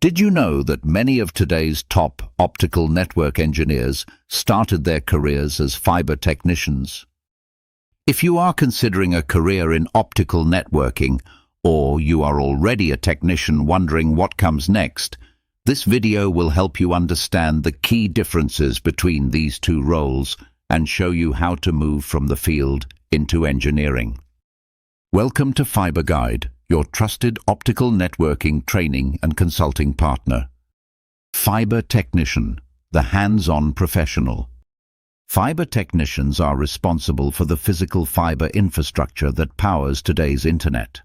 Did you know that many of today's top optical network engineers started their careers as fiber technicians? If you are considering a career in optical networking, or you are already a technician wondering what comes next, this video will help you understand the key differences between these two roles and show you how to move from the field into engineering. Welcome to Fiber Guide, your trusted optical networking training and consulting partner. Fiber technician, the hands-on professional. Fiber technicians are responsible for the physical fiber infrastructure that powers today's internet.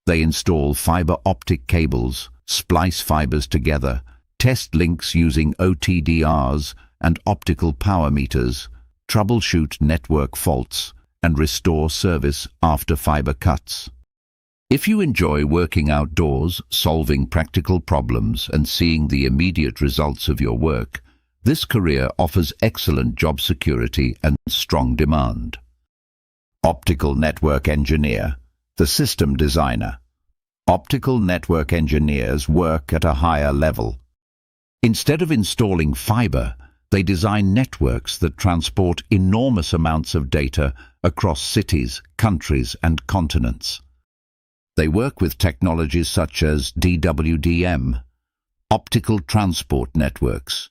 They install fiber optic cables, splice fibers together, test links using OTDRs and optical power meters, troubleshoot network faults, and restore service after fiber cuts. If you enjoy working outdoors, solving practical problems, and seeing the immediate results of your work, this career offers excellent job security and strong demand. Optical Network Engineer, the system designer. Optical network engineers work at a higher level. Instead of installing fiber, they design networks that transport enormous amounts of data across cities, countries, and continents. They work with technologies such as DWDM, optical transport networks,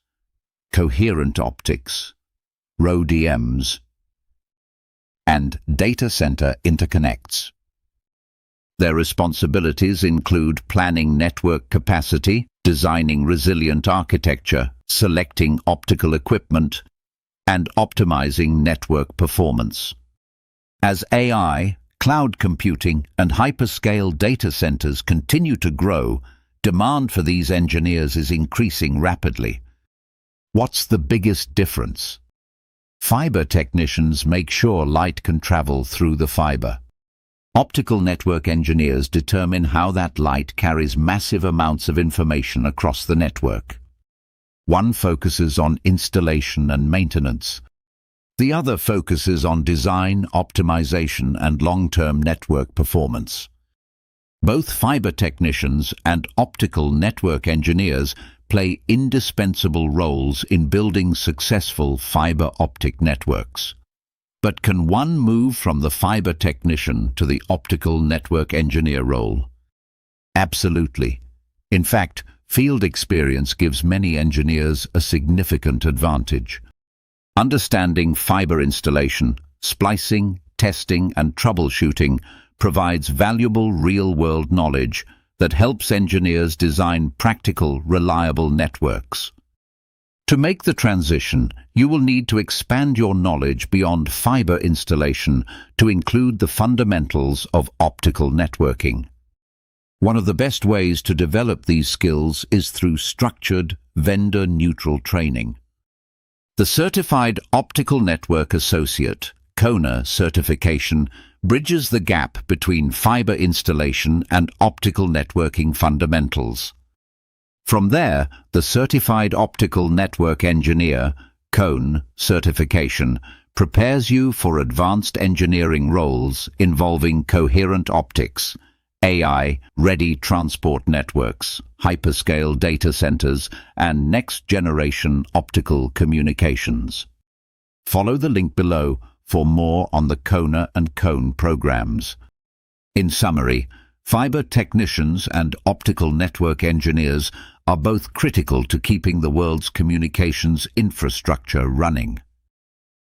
coherent optics, RODMs, and data center interconnects. Their responsibilities include planning network capacity, designing resilient architecture, selecting optical equipment, and optimizing network performance. As AI, cloud computing, and hyperscale data centers continue to grow, demand for these engineers is increasing rapidly. What's the biggest difference? Fiber technicians make sure light can travel through the fiber. Optical network engineers determine how that light carries massive amounts of information across the network. One focuses on installation and maintenance. The other focuses on design, optimization, and long-term network performance. Both fiber technicians and optical network engineers play indispensable roles in building successful fiber optic networks. But can one move from the fiber technician to the optical network engineer role? Absolutely. In fact, field experience gives many engineers a significant advantage. Understanding fiber installation, splicing, testing, and troubleshooting provides valuable real-world knowledge that helps engineers design practical, reliable networks. To make the transition, you will need to expand your knowledge beyond fiber installation to include the fundamentals of optical networking. One of the best ways to develop these skills is through structured, vendor-neutral training. The Certified Optical Network Associate (CONA) certification bridges the gap between fiber installation and optical networking fundamentals. From there, the Certified Optical Network Engineer (CONE) certification prepares you for advanced engineering roles involving coherent optics, AI-ready transport networks, hyperscale data centers, and next-generation optical communications. Follow the link below for more on the CONA and CONE programs. In summary, fiber technicians and optical network engineers are both critical to keeping the world's communications infrastructure running.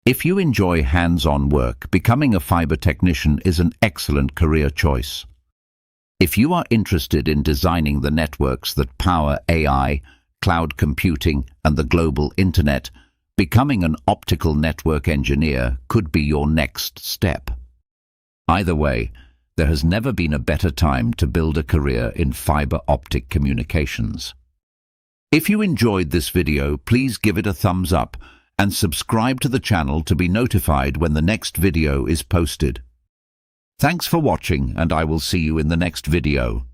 If you enjoy hands-on work, becoming a fiber technician is an excellent career choice. If you are interested in designing the networks that power AI, cloud computing, and the global internet, becoming an optical network engineer could be your next step. Either way, there has never been a better time to build a career in fiber optic communications. If you enjoyed this video, please give it a thumbs up and subscribe to the channel to be notified when the next video is posted. Thanks for watching, and I will see you in the next video.